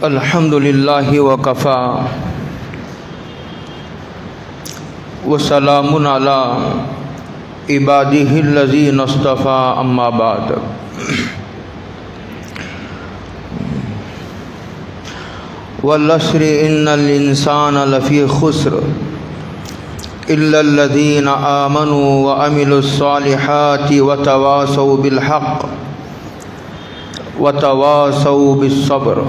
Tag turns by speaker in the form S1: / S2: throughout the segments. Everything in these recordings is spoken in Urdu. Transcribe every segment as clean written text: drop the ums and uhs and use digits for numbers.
S1: الحمد للہ وکفا وسلام علی عبادہ الذین اصطفی اما بعد والعصر ان الانسان لفی خسر الا الذین آمنوا وعملوا الصالحات وتواصوا بالحق وتواصوا بالصبر۔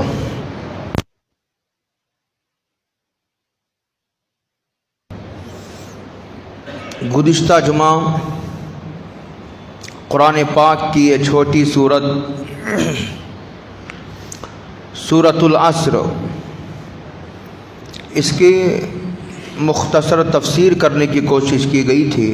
S1: گزشتہ جمعہ قرآن پاک کی یہ چھوٹی سورۃ العصر، اس کی مختصر تفسیر کرنے کی کوشش کی گئی تھی۔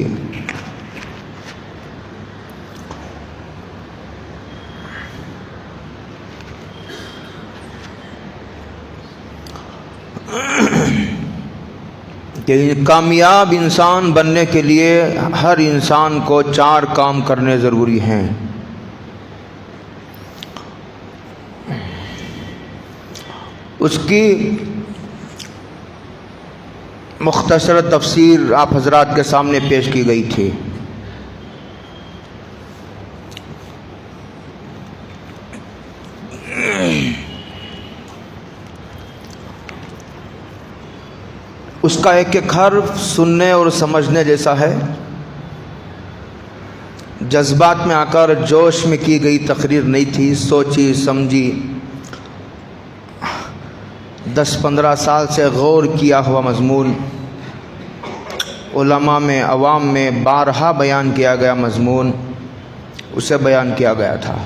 S1: کہ کامیاب انسان بننے کے لیے ہر انسان کو 4 کام کرنے ضروری ہیں۔ اس کی مختصر تفسیر آپ حضرات کے سامنے پیش کی گئی تھی۔ اس کا ایک ایک حرف سننے اور سمجھنے جیسا ہے۔ جذبات میں آ کر جوش میں کی گئی تقریر نہیں تھی، سوچی سمجھی 10-15 سال سے غور کیا ہوا مضمون، علماء میں عوام میں بارہا بیان کیا گیا مضمون، اسے بیان کیا گیا تھا۔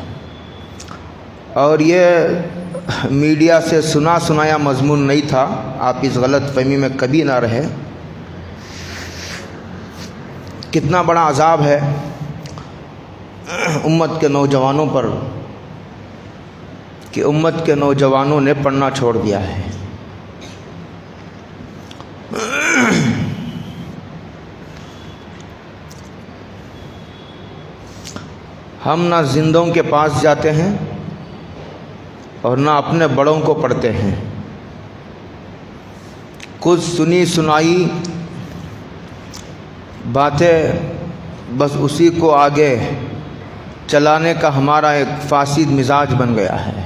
S1: اور یہ میڈیا سے سنایا مضمون نہیں تھا، آپ اس غلط فہمی میں کبھی نہ رہے۔ کتنا بڑا عذاب ہے امت کے نوجوانوں پر کہ امت کے نوجوانوں نے پڑھنا چھوڑ دیا ہے۔ ہم نہ زندوں کے پاس جاتے ہیں اور نہ اپنے بڑوں کو پڑھتے ہیں۔ کچھ سنی سنائی باتیں بس اسی کو آگے چلانے کا ہمارا ایک فاسد مزاج بن گیا ہے۔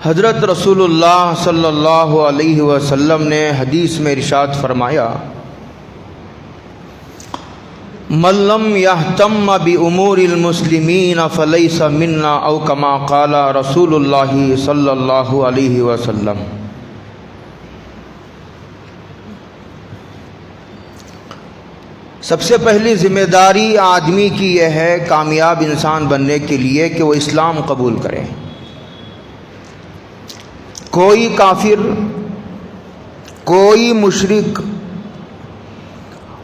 S1: حضرت رسول اللہ صلی اللہ علیہ وسلم نے حدیث میں ارشاد فرمایا، من لم یہتم بامور المسلمین فلیس منا، او کما قال رسول اللہ صلی اللہ علیہ وسلم۔ سب سے پہلی ذمہ داری آدمی کی یہ ہے کامیاب انسان بننے کے لیے کہ وہ اسلام قبول کرے۔ کوئی کافر، کوئی مشرک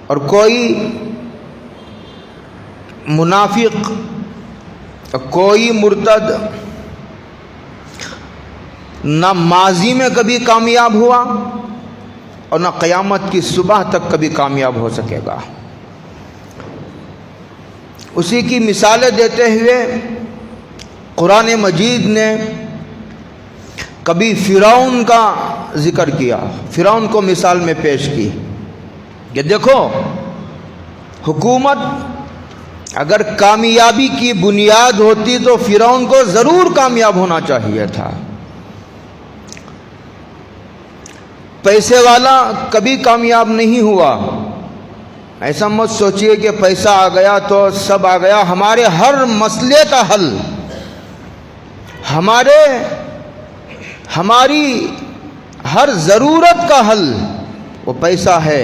S1: اور کوئی منافق، کوئی مرتد نہ ماضی میں کبھی کامیاب ہوا اور نہ قیامت کی صبح تک کبھی کامیاب ہو سکے گا۔ اسی کی مثالیں دیتے ہوئے قرآن مجید نے کبھی فرعون کا ذکر کیا، فرعون کو مثال میں پیش کی کہ دیکھو، حکومت اگر کامیابی کی بنیاد ہوتی تو فرعون کو ضرور کامیاب ہونا چاہیے تھا۔ پیسے والا کبھی کامیاب نہیں ہوا۔ ایسا مت سوچئے کہ پیسہ آ گیا تو سب آ گیا۔ ہمارے ہر مسئلے کا حل، ہماری ہر ضرورت کا حل وہ پیسہ ہے۔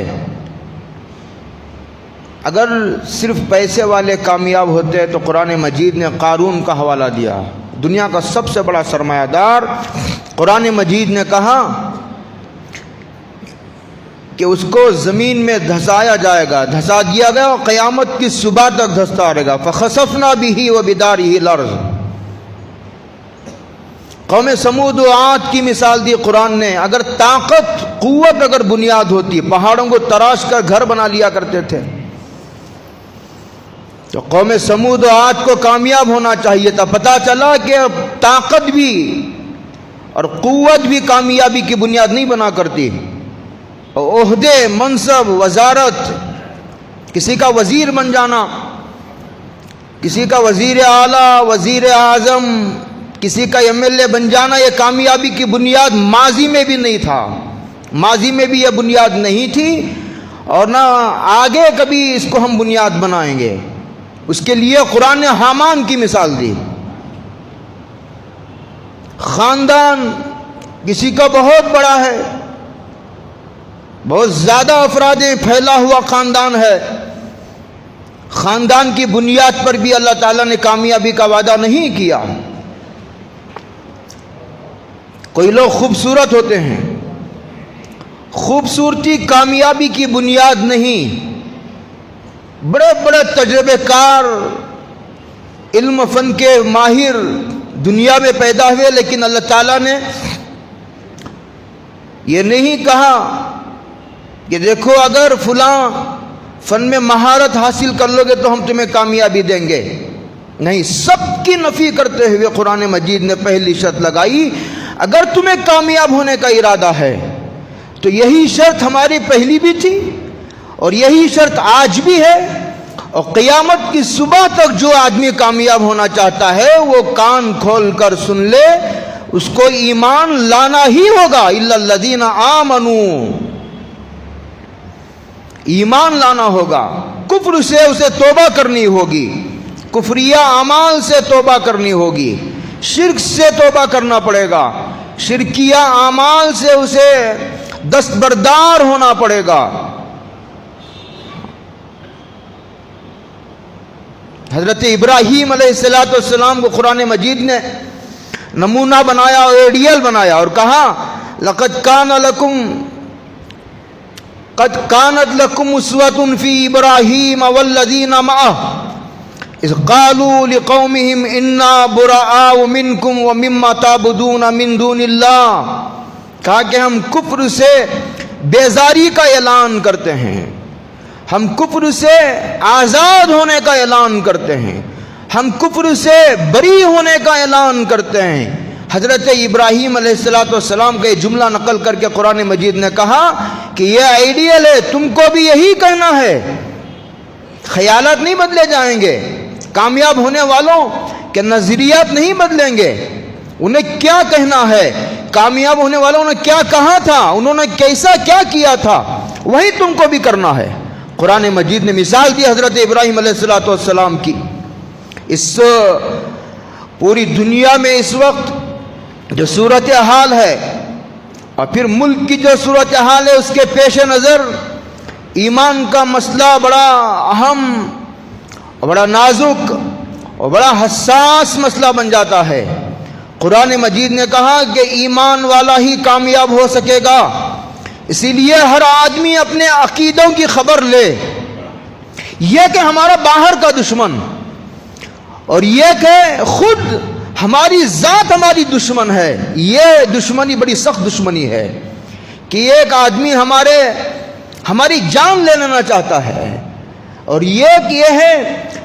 S1: اگر صرف پیسے والے کامیاب ہوتے تو قرآن مجید نے قارون کا حوالہ دیا، دنیا کا سب سے بڑا سرمایہ دار۔ قرآن مجید نے کہا کہ اس کو زمین میں دھسایا جائے گا، دھسا دیا گیا اور قیامت کی صبح تک دھستا رہے گا۔ فخسفنا به وبداره الارض۔ قوم سمود و عاد کی مثال دی قرآن نے۔ اگر طاقت، قوت اگر بنیاد ہوتی، پہاڑوں کو تراش کر گھر بنا لیا کرتے تھے۔ تو قوم سمود و عاد کو کامیاب ہونا چاہیے تھا، پتہ چلا کہ طاقت بھی اور قوت بھی کامیابی کی بنیاد نہیں بنا کرتی، عہدے، منصب، وزارت، کسی کا وزیر بن جانا، کسی کا وزیر اعلیٰ، وزیر اعظم، کسی کا MLA بن جانا، یہ کامیابی کی بنیاد ماضی میں بھی نہیں تھا، ماضی میں بھی یہ بنیاد نہیں تھی اور نہ آگے کبھی اس کو ہم بنیاد بنائیں گے۔ اس کے لیے قرآن نے حامان کی مثال دی۔ خاندان کسی کا بہت بڑا ہے، بہت زیادہ افراد پھیلا ہوا خاندان ہے، خاندان کی بنیاد پر بھی اللہ تعالیٰ نے کامیابی کا وعدہ نہیں کیا۔ کوئی لوگ خوبصورت ہوتے ہیں، خوبصورتی کامیابی کی بنیاد نہیں، بڑے بڑے تجربے کار، علم فن کے ماہر دنیا میں پیدا ہوئے، لیکن اللہ تعالیٰ نے یہ نہیں کہا کہ دیکھو اگر فلاں فن میں مہارت حاصل کر لو گے تو ہم تمہیں کامیابی دیں گے، نہیں، سب کی نفی کرتے ہوئے قرآن مجید نے پہلی شرط لگائی، اگر تمہیں کامیاب ہونے کا ارادہ ہے تو یہی شرط ہماری پہلی بھی تھی اور یہی شرط آج بھی ہے، اور قیامت کی صبح تک جو آدمی کامیاب ہونا چاہتا ہے وہ کان کھول کر سن لے، اس کو ایمان لانا ہی ہوگا، الا الذین آمنوا، ایمان لانا ہوگا، کفر سے اسے توبہ کرنی ہوگی، کفریہ اعمال سے توبہ کرنی ہوگی، شرک سے توبہ کرنا پڑے گا، شرکیہ اعمال سے اسے دستبردار ہونا پڑے گا۔ حضرت ابراہیم علیہ السلام کو قرآن مجید نے نمونہ بنایا اور ایڈیل بنایا اور کہا لقد كانت لكم اسوة في ابراہیم والذین معه اذ قالوا لقومهم انا براء منكم ومما تعبدون من دون اللہ، کہا کہ ہم کفر سے بیزاری کا اعلان کرتے ہیں، ہم کفر سے آزاد ہونے کا اعلان کرتے ہیں، ہم کفر سے بری ہونے کا اعلان کرتے ہیں۔ حضرت ابراہیم علیہ السلام کا یہ جملہ نقل کر کے قرآن مجید نے کہا کہ یہ آئیڈیل ہے، تم کو بھی یہی کہنا ہے، خیالات نہیں بدلے جائیں گے، کامیاب ہونے والوں کے نظریات نہیں بدلیں گے، انہیں کیا کہنا ہے، کامیاب ہونے والوں نے کیا کہا تھا، انہوں نے کیسا کیا کیا تھا، وہی تم کو بھی کرنا ہے۔ قرآن مجید نے مثال دی حضرت ابراہیم علیہ السلام کی۔ اس پوری دنیا میں اس وقت جو صورتحال ہے اور پھر ملک کی جو صورتحال ہے اس کے پیش نظر ایمان کا مسئلہ بڑا اہم، بڑا نازک اور بڑا حساس مسئلہ بن جاتا ہے۔ قرآن مجید نے کہا کہ ایمان والا ہی کامیاب ہو سکے گا، اسی لیے ہر آدمی اپنے عقیدوں کی خبر لے، یہ کہ ہمارا باہر کا دشمن اور یہ کہ خود ہماری ذات ہماری دشمن ہے، یہ دشمنی بڑی سخت دشمنی ہے کہ ایک آدمی ہماری جان لے لینا چاہتا ہے، اور یہ ہے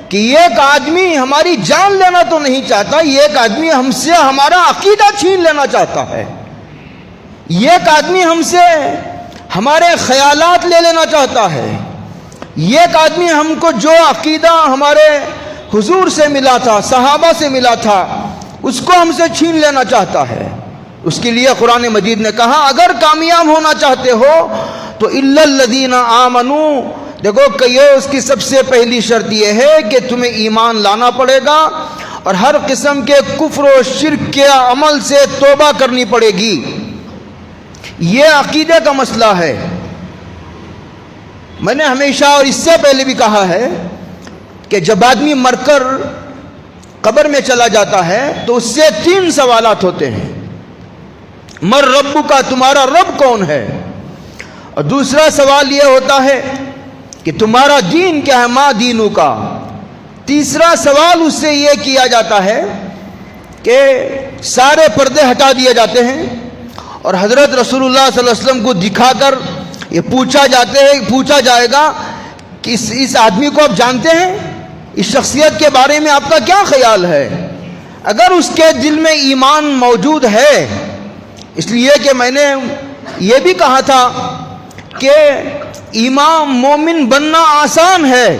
S1: کہ ایک آدمی ہماری جان لینا تو نہیں چاہتا، ایک آدمی ہم سے ہمارا عقیدہ چھین لینا چاہتا ہے، ایک آدمی ہم سے ہمارے خیالات لے لینا چاہتا ہے، ایک آدمی ہم کو جو عقیدہ ہمارے حضور سے ملا تھا، صحابہ سے ملا تھا، اس کو ہم سے چھین لینا چاہتا ہے۔ اس کے لیے قرآن مجید نے کہا اگر کامیاب ہونا چاہتے ہو تو الا الذین آمنوا، دیکھو کہ یہ اس کی سب سے پہلی شرط یہ ہے کہ تمہیں ایمان لانا پڑے گا اور ہر قسم کے کفر و شرک کے عمل سے توبہ کرنی پڑے گی، یہ عقیدے کا مسئلہ ہے۔ میں نے ہمیشہ اور اس سے پہلے بھی کہا ہے کہ جب آدمی مر کر قبر میں چلا جاتا ہے تو اس سے 3 سوالات ہوتے ہیں، مر رب کا، تمہارا رب کون ہے، اور دوسرا سوال یہ ہوتا ہے کہ تمہارا دین کیا ہے، ما دینو کا، تیسرا سوال اس سے یہ کیا جاتا ہے کہ سارے پردے ہٹا دیے جاتے ہیں اور حضرت رسول اللہ صلی اللہ علیہ وسلم کو دکھا کر یہ پوچھا جائے گا کہ اس آدمی کو آپ جانتے ہیں، اس شخصیت کے بارے میں آپ کا کیا خیال ہے؟ اگر اس کے دل میں ایمان موجود ہے، اس لیے کہ میں نے یہ بھی کہا تھا کہ امام مومن بننا آسان ہے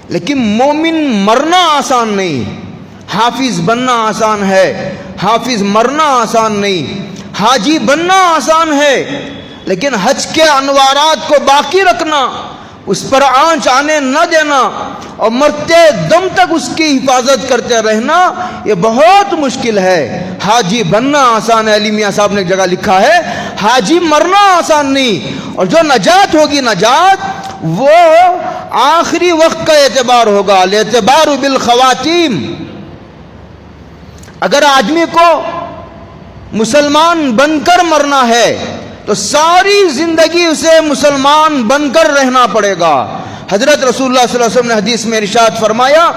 S1: لیکن مومن مرنا آسان نہیں، حافظ بننا آسان ہے، حافظ مرنا آسان نہیں، حاجی بننا آسان ہے لیکن حج کے انوارات کو باقی رکھنا، اس پر آنچ آنے نہ دینا اور مرتے دم تک اس کی حفاظت کرتے رہنا، یہ بہت مشکل ہے۔ حاجی بننا آسان ہے، علی میاں صاحب نے ایک جگہ لکھا ہے، حاجی مرنا آسان نہیں، اور جو نجات ہوگی نجات وہ آخری وقت کا اعتبار ہوگا، الاعتبار بالخواتیم۔ اگر آدمی کو مسلمان بن کر مرنا ہے تو ساری زندگی اسے مسلمان بن کر رہنا پڑے گا۔ حضرت رسول اللہ صلی اللہ علیہ وسلم نے حدیث میں ارشاد فرمایا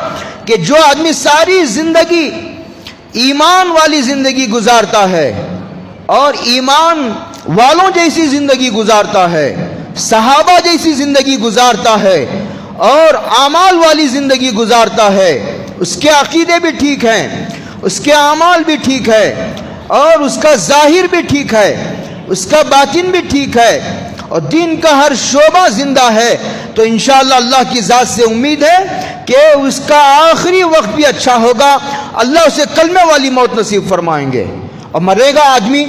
S1: کہ جو آدمی ساری زندگی ایمان والی زندگی گزارتا ہے اور ایمان والوں جیسی زندگی گزارتا ہے، صحابہ جیسی زندگی گزارتا ہے اور اعمال والی زندگی گزارتا ہے، اس کے عقیدے بھی ٹھیک ہیں، اس کے اعمال بھی ٹھیک ہے اور اس کا ظاہر بھی ٹھیک ہے، اس کا باطن بھی ٹھیک ہے اور دین کا ہر شعبہ زندہ ہے، تو انشاءاللہ اللہ کی ذات سے امید ہے کہ اس کا آخری وقت بھی اچھا ہوگا، اللہ اسے کلمے والی موت نصیب فرمائیں گے۔ اور مرے گا آدمی،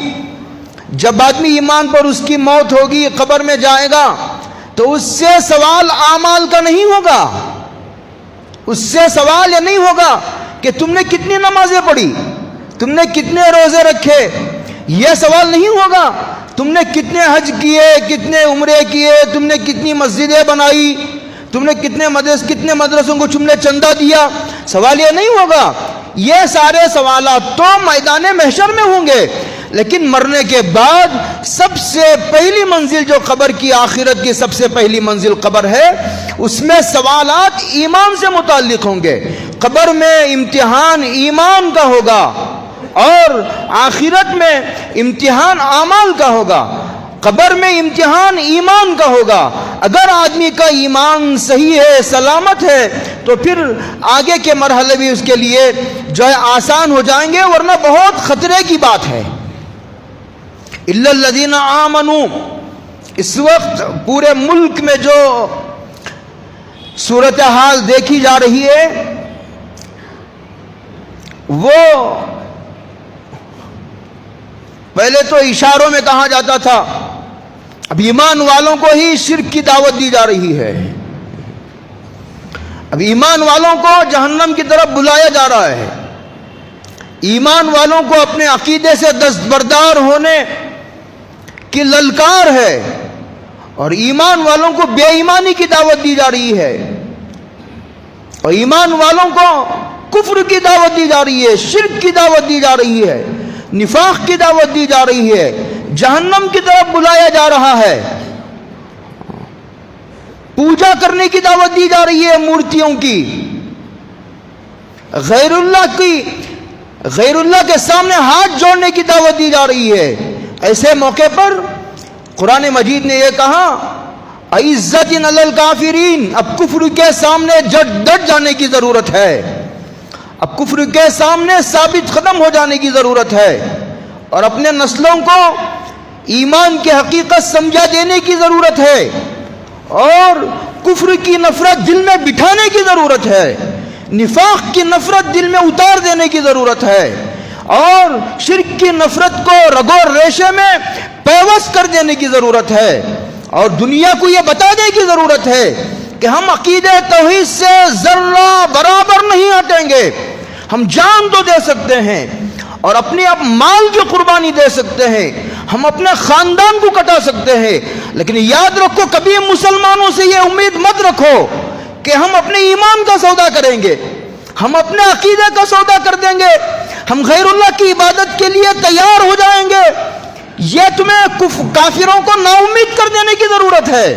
S1: جب آدمی ایمان پر اس کی موت ہوگی، قبر میں جائے گا تو اس سے سوال اعمال کا نہیں ہوگا، اس سے سوال یہ نہیں ہوگا کہ تم نے کتنی نمازیں پڑھی، تم نے کتنے روزے رکھے، یہ سوال نہیں ہوگا تم نے کتنے حج کیے، کتنے عمرے کیے، تم نے کتنی مسجدیں بنائی، تم نے کتنے مدرسوں کو تم نے چندہ دیا، سوال یہ نہیں ہوگا۔ یہ سارے سوالات تو میدان محشر میں ہوں گے، لیکن مرنے کے بعد سب سے پہلی منزل جو قبر کی، آخرت کی سب سے پہلی منزل قبر ہے، اس میں سوالات ایمان سے متعلق ہوں گے۔ قبر میں امتحان ایمان کا ہوگا اور آخرت میں امتحان اعمال کا ہوگا۔ قبر میں امتحان ایمان کا ہوگا، اگر آدمی کا ایمان صحیح ہے، سلامت ہے، تو پھر آگے کے مرحلے بھی اس کے لیے جو ہے آسان ہو جائیں گے، ورنہ بہت خطرے کی بات ہے۔ الا الذین آمنوا، اس وقت پورے ملک میں جو صورتحال دیکھی جا رہی ہے وہ پہلے تو اشاروں میں کہا جاتا تھا، اب ایمان والوں کو ہی شرک کی دعوت دی جا رہی ہے، اب ایمان والوں کو جہنم کی طرف بلایا جا رہا ہے، ایمان والوں کو اپنے عقیدے سے دستبردار ہونے کی للکار ہے اور ایمان والوں کو بے ایمانی کی دعوت دی جا رہی ہے، اور ایمان والوں کو کفر کی دعوت دی جا رہی ہے، شرک کی دعوت دی جا رہی ہے، نفاق کی دعوت دی جا رہی ہے، جہنم کی طرف بلایا جا رہا ہے، پوجا کرنے کی دعوت دی جا رہی ہے، مورتیوں کی، غیر اللہ کے سامنے ہاتھ جوڑنے کی دعوت دی جا رہی ہے۔ ایسے موقع پر قرآن مجید نے یہ کہا، عزت علی الکافرین، اب کفر کے سامنے ڈٹ جانے کی ضرورت ہے، اب کفر کے سامنے ثابت قدم ہو جانے کی ضرورت ہے اور اپنے نسلوں کو ایمان کی حقیقت سمجھا دینے کی ضرورت ہے اور کفر کی نفرت دل میں بٹھانے کی ضرورت ہے، نفاق کی نفرت دل میں اتار دینے کی ضرورت ہے اور شرک کی نفرت کو رگو ریشے میں پیوست کر دینے کی ضرورت ہے، اور دنیا کو یہ بتانے کی ضرورت ہے کہ ہم عقیدہ توحید سے ذرہ برابر نہیں ہٹیں گے، ہم جان تو دے سکتے ہیں اور اپنے مال کی قربانی دے سکتے ہیں، ہم اپنے خاندان کو کٹا سکتے ہیں، لیکن یاد رکھو کبھی مسلمانوں سے یہ امید مت رکھو کہ ہم اپنے ایمان کا سودا کریں گے، ہم اپنے عقیدے کا سودا کر دیں گے، ہم غیر اللہ کی عبادت کے لیے تیار ہو جائیں گے۔ یہ تمہیں کافروں کو نا امید کر دینے کی ضرورت ہے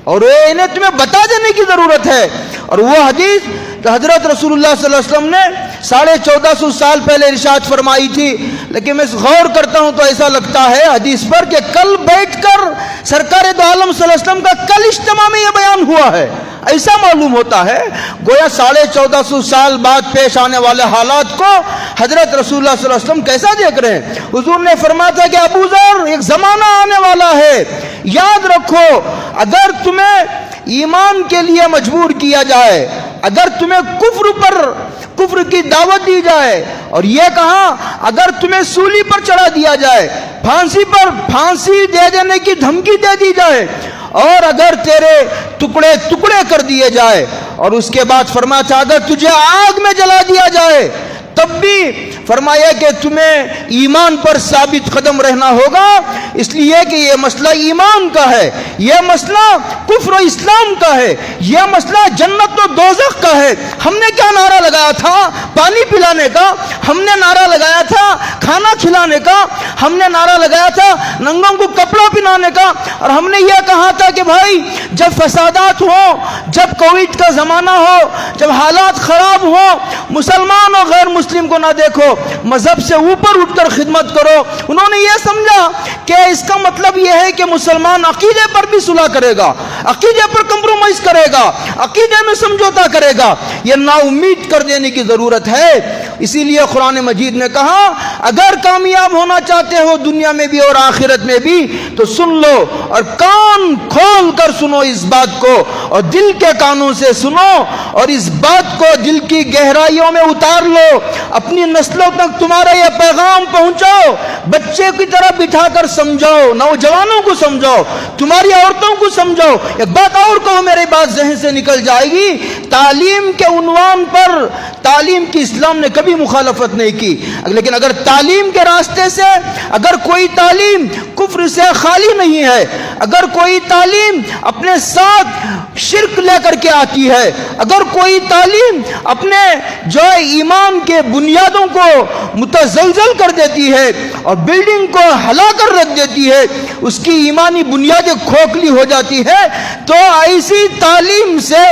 S1: اور انہیں تمہیں بتا دینے کی ضرورت ہے، اور وہ حدیث جو حضرت رسول اللہ صلی اللہ علیہ وسلم نے 1450 سال پہلے ارشاد فرمائی تھی، لیکن میں غور کرتا ہوں تو ایسا لگتا ہے حدیث پر کہ کل بیٹھ کر سرکار دو عالم صلی اللہ علیہ وسلم کا کل اجتماع میں یہ بیان ہوا ہے، ایسا معلوم ہوتا ہے گویا 1450 سال بعد پیش آنے والے حالات کو حضرت رسول اللہ صلی اللہ علیہ وسلم کیسا دیکھ رہے ہیں؟ حضور نے فرمایا تھا کہ ابو ذر ایک زمانہ آنے والا ہے، یاد رکھو اگر تمہیں ایمان کے لیے مجبور کیا جائے، اگر تمہیں کفر کی دعوت دی جائے، اور یہ کہا اگر تمہیں سولی پر چڑھا دیا جائے، پھانسی دے دینے کی دھمکی دے دی جائے، اور اگر تیرے ٹکڑے کر دیے جائے، اور اس کے بعد فرمایا تھا اگر تجھے آگ میں جلا دیا جائے تب بھی فرمایا کہ تمہیں ایمان پر ثابت قدم رہنا ہوگا، اس لیے کہ یہ مسئلہ ایمان کا ہے، یہ مسئلہ کفر و اسلام کا ہے، یہ مسئلہ جنت و دوزخ کا ہے۔ ہم نے کیا نعرہ لگایا تھا؟ پانی پلانے کا، ہم نے نعرہ لگایا تھا کھانا کھلانے کا، ہم نے نعرہ لگایا تھا ننگوں کو کپڑا پہنانے کا، اور ہم نے یہ کہا تھا کہ بھائی جب فسادات ہوں، جب کووڈ کا زمانہ ہو، جب حالات خراب ہوں، مسلمان اور غیر مسلم کو نہ دیکھو، مذہب سے اوپر اٹھ کر خدمت کرو۔ انہوں نے یہ سمجھا کہ اس کا مطلب یہ ہے کہ مسلمان عقیدے پر بھی صلح کرے گا، عقیدے پر کمپرومائز کرے گا، عقیدے میں سمجھوتا کرے گا۔ یہ نا امید کر دینے کی ضرورت ہے۔ اسی لیے قرآن مجید نے کہا اگر کامیاب ہونا چاہتے ہو دنیا میں بھی اور آخرت میں بھی تو سن لو، اور کان کھول کر سنو اس بات کو، اور دل کے کانوں سے سنو، اور اس بات کو دل کی گہرائیوں میں اتار لو، اپنی نسلوں تک تمہارا یہ پیغام پہنچاؤ، بچے کی طرح بٹھا کر سمجھاؤ، نوجوانوں کو سمجھاؤ، تمہاری عورتوں کو سمجھاؤ۔ ایک بات اور کہو، میری بات ذہن سے نکل جائے گی، تعلیم کے عنوان پر تعلیم کی اسلام نے کبھی مخالفت نہیں کی، لیکن اگر تعلیم کے راستے سے اگر کوئی تعلیم کفر سے خالی نہیں ہے، اگر کوئی تعلیم اپنے ساتھ شرک لے کر کے آتی ہے، اگر کوئی تعلیم اپنے جو ایمان کے بنیادوں کو متزلزل کر دیتی ہے اور بلڈنگ کو ہلا کر رکھ دیتی ہے، اس کی ایمانی بنیادیں کھوکھلی ہو جاتی ہے، تو ایسی تعلیم سے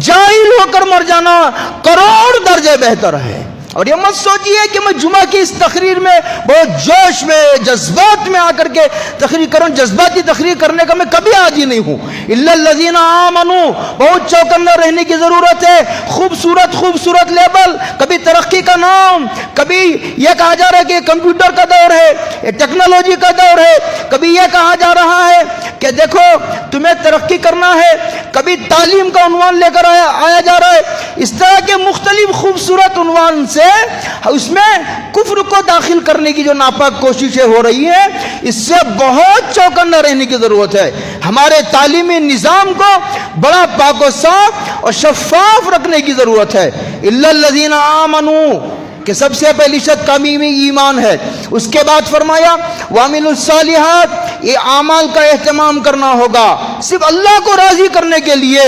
S1: جاہل ہو کر مر جانا کروڑ درجے بہتر ہے۔ اور یہ مت سوچیے کہ میں جمعہ کی اس تقریر میں بہت جوش میں جذبات میں آ کر کے تقریر کروں، جذباتی تقریر کرنے کا میں کبھی عادی نہیں ہوں۔ الا الذین آمنوا، بہت چوکنا رہنے کی ضرورت ہے۔ خوبصورت لیبل، کبھی ترقی کا نام، کبھی یہ کہا جا رہا ہے کہ کمپیوٹر کا دور ہے، یہ ٹیکنالوجی کا دور ہے، کبھی یہ کہا جا رہا ہے کہ دیکھو تمہیں ترقی کرنا ہے، کبھی تعلیم کا عنوان لے کر آیا جا رہا ہے۔ اس طرح کے مختلف خوبصورت عنوان سے اس میں کفر کو داخل کرنے کی جو ناپاک کوششیں ہو رہی ہیں، اس سے بہت چوکنا رہنے کی ضرورت ہے۔ ہمارے تعلیمی نظام کو بڑا پاک و صاف اور شفاف رکھنے کی ضرورت ہے۔ الا الذین آمنوا کہ سب سے پہلی شرط کامیابی ایمان ہے۔ اس کے بعد فرمایا وعملوا الصالحات، یہ اعمال کا اہتمام کرنا ہوگا صرف اللہ کو راضی کرنے کے لیے،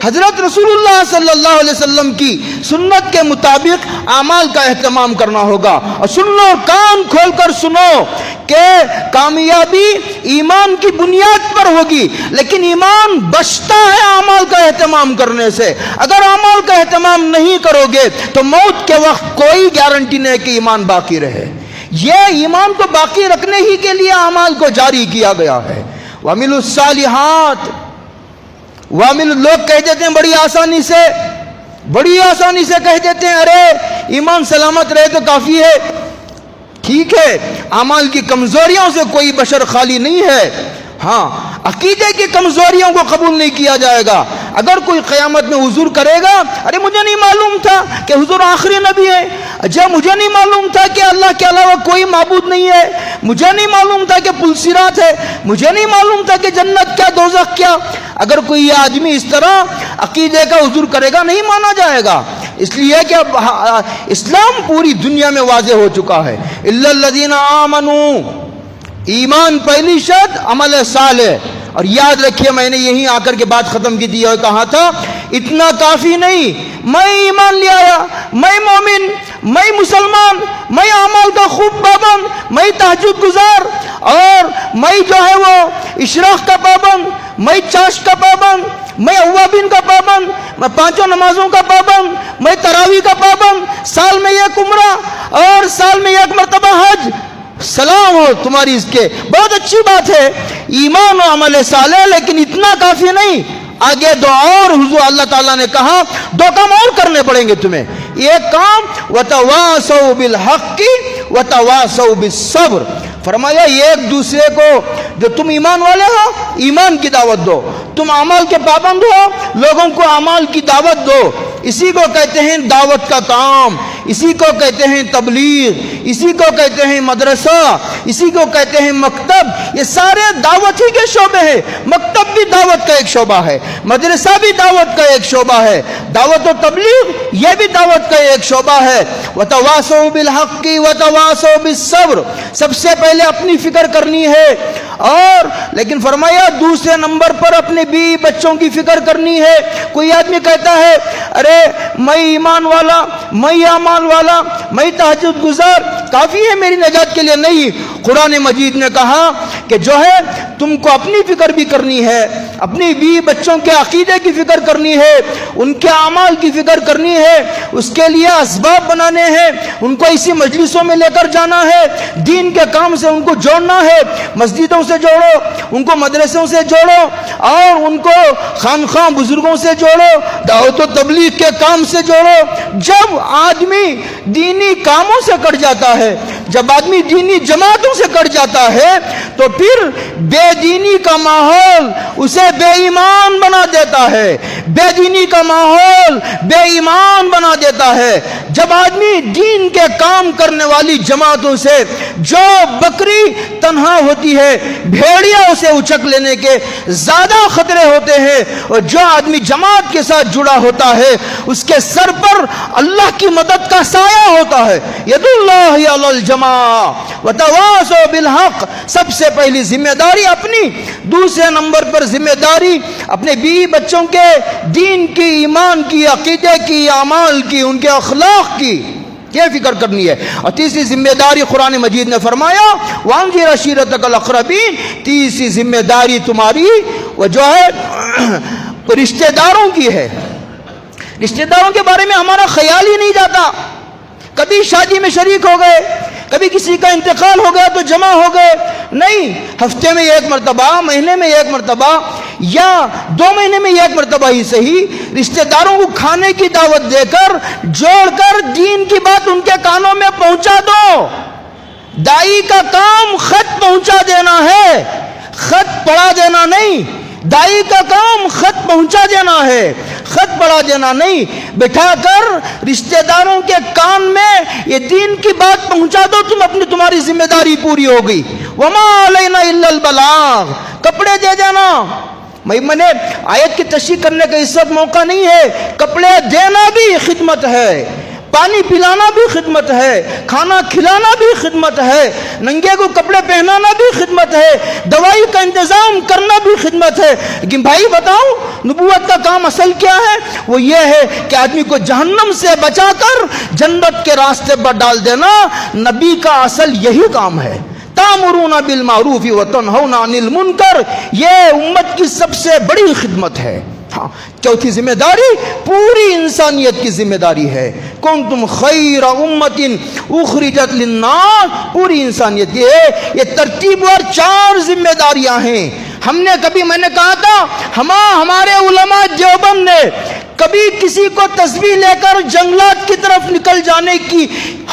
S1: حضرت رسول اللہ صلی اللہ علیہ وسلم کی سنت کے مطابق اعمال کا اہتمام کرنا ہوگا۔ اور سن لو، کان کھول کر سنو کہ کامیابی ایمان کی بنیاد پر ہوگی، لیکن ایمان بچتا ہے اعمال کا اہتمام کرنے سے۔ اگر اعمال کا اہتمام نہیں کرو گے تو موت کے وقت کوئی گارنٹی نہیں کہ ایمان باقی رہے۔ یہ ایمان کو باقی رکھنے ہی کے لیے اعمال کو جاری کیا گیا ہے۔ وَعَمِلُوا الصَّالِحَاتِ، لوگ کہہ دیتے ہیں بڑی آسانی سے کہہ دیتے ہیں ارے ایمان سلامت رہے تو کافی ہے۔ ٹھیک ہے، اعمال کی کمزوریوں سے کوئی بشر خالی نہیں ہے، ہاں عقیدے کی کمزوریوں کو قبول نہیں کیا جائے گا۔ اگر کوئی قیامت میں حضور کرے گا ارے مجھے نہیں معلوم تھا کہ حضور آخری نبی ہے، اچھا مجھے نہیں معلوم تھا کہ اللہ کے علاوہ کوئی معبود نہیں ہے، مجھے نہیں معلوم تھا کہ پل صراط ہے، مجھے نہیں معلوم تھا کہ جنت کیا دوزخ کیا۔ اگر کوئی یہ آدمی اس طرح عقیدے کا حضور کرے گا نہیں مانا جائے گا، اس لیے کہ اب اسلام پوری دنیا میں واضح ہو چکا ہے۔ الا الذین آمنوا، ایمان پہلی شرط، عمل صالح۔ اور یاد رکھیے میں نے یہیں آ کر کے بات ختم کی تھی اور کہا تھا اتنا کافی نہیں، میں ایمان لے آیا، میں مومن، میں مسلمان، میں اعمال کا خوب پابند، میں تہجد گزار، اور میں جو ہے وہ اشراق کا پابند، میں چاش کا پابند، میں اوابین کا پابند، میں پانچوں نمازوں کا پابند، میں تراویح کا پابند، سال میں ایک عمرہ اور سال میں ایک مرتبہ حج۔ سلام ہو تمہاری اس کے، بہت اچھی بات ہے ایمان و عمل صالح، لیکن اتنا کافی نہیں۔ آگے دو اور حضور اللہ تعالیٰ نے کہا 2 کام اور کرنے پڑیں گے تمہیں. ایک کام وَتَوَاسَوْا بِالْحَقِّ وَتَوَاسَوْا بِالصَّبْرِ، فرمایا ایک دوسرے کو، جو تم ایمان والے ہو ایمان کی دعوت دو، تم اعمال کے پابند ہو لوگوں کو اعمال کی دعوت دو. اسی کو کہتے ہیں دعوت کا کام، اسی کو کہتے ہیں تبلیغ، اسی کو کہتے ہیں مدرسہ، اسی کو کہتے ہیں مکتب. یہ سارے دعوت ہی کے شعبے ہیں. مکتب بھی دعوت کا ایک شعبہ ہے، مدرسہ بھی دعوت کا ایک شعبہ ہے، دعوت و تبلیغ یہ بھی دعوت کا ایک شعبہ ہے. وَتَوَاسَوْا بِالْحَقِّ وَتَوَاسَوْا بِالصَّبْرِ، سب سے پہلے اپنی فکر کرنی ہے، اور لیکن فرمایا دوسرے نمبر پر اپنے بیوی بچوں کی فکر کرنی ہے. کوئی آدمی کہتا ہے ارے میں ایمان والا، میں اعمال والا، میں تہجد گزار، کافی ہے میری نجات کے لیے. نہیں، قرآن مجید نے کہا کہ جو ہے تم کو اپنی فکر بھی کرنی ہے، اپنی بیوی بچوں کے عقیدے کی فکر کرنی ہے، ان کے اعمال کی فکر کرنی ہے، اس کے لیے اسباب بنانے ہیں، ان کو اسی مجلسوں میں لے کر جانا ہے، دین کے کام سے ان کو جوڑنا ہے، مسجدوں سے جوڑو، ان کو مدرسوں سے جوڑو، اور ان کو خانخواہ بزرگوں سے جوڑو، دعوت و تبلیغ کے کام سے جوڑو. جب آدمی دینی کاموں سے کٹ جاتا ہے، جب آدمی دینی جماعتوں سے کٹ جاتا ہے، تو پھر بے دینی کا ماحول اسے بے ایمان بنا دیتا ہے، بے دینی کا ماحول بے ایمان بنا دیتا ہے. جب آدمی دین کے کام کرنے والی جماعتوں سے، جو بکری تنہا ہوتی ہے بھیڑیا اسے اچک لینے کے زیادہ خطرے ہوتے ہیں، اور جو آدمی جماعت کے ساتھ جڑا ہوتا ہے اس کے سر پر اللہ کی مدد کا سایہ ہوتا ہے. ید اللہ علی الجماع وتواصوا بالحق، سب سے پہلی ذمہ داری اپنی، دوسرے نمبر پر ذمہ داری اپنے بیوی بچوں کے دین کی، ایمان کی، عقیدے کی، اعمال کی، ان کے اخلاق کی یہ فکر کرنی ہے. اور تیسری ذمہ داری قرآن مجید نے فرمایا وانذر عشیرتک الاقربین، تیسری ذمہ داری تمہاری وہ جو ہے رشتہ داروں کی ہے. رشتہ داروں کے بارے میں ہمارا خیال ہی نہیں جاتا. کبھی شادی میں شریک ہو گئے، کبھی کسی کا انتقال ہو گیا تو جمع ہو گئے. نہیں، ہفتے میں ایک مرتبہ، مہینے میں ایک مرتبہ، یا 2 مہینے میں ایک مرتبہ ہی صحیح، رشتہ داروں کو کھانے کی دعوت دے کر، جوڑ کر دین کی بات ان کے کانوں میں پہنچا دو. دائی کا کام خط پہنچا دینا ہے، خط پڑھا دینا نہیں. دائی کا کام خط پہنچا دینا ہے، خط پڑھا دینا نہیں. بٹھا کر رشتہ داروں کے کان میں یہ دین کی بات پہنچا دو، تمہاری ذمہ داری پوری ہو گئی. وما علینا الا البلاغ، کپڑے دے دینا. میں نے آیت کی تشریح کرنے کا اس وقت موقع نہیں ہے. کپڑے دینا بھی خدمت ہے، پانی پلانا بھی خدمت ہے، کھانا کھلانا بھی خدمت ہے، ننگے کو کپڑے پہنانا بھی خدمت ہے، دوائی کا انتظام کرنا بھی خدمت ہے. لیکن بھائی بتاؤ نبوت کا کام اصل کیا ہے؟ وہ یہ ہے کہ آدمی کو جہنم سے بچا کر جنت کے راستے پر ڈال دینا. نبی کا اصل یہی کام ہے. تامرون بالمعروف وتنہون عن المنکر، یہ امت کی سب سے بڑی خدمت ہے. ہاں، چوتھی ذمہ داری پوری انسانیت کی ذمہ داری ہے. کنتم خیر امت اخرجت للناس، پوری انسانیت یہ ترتیب اور 4 ذمہ داریاں ہیں. ہم نے کبھی، میں نے کہا تھا ہمارے علماء دیوبند نے کبھی کسی کو تسبیح لے کر جنگلات کی طرف نکل جانے کی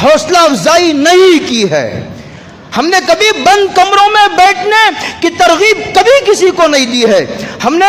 S1: حوصلہ افزائی نہیں کی ہے. ہم نے کبھی بند کمروں میں بیٹھنے کی ترغیب کبھی کسی کو نہیں دی ہے. ہم نے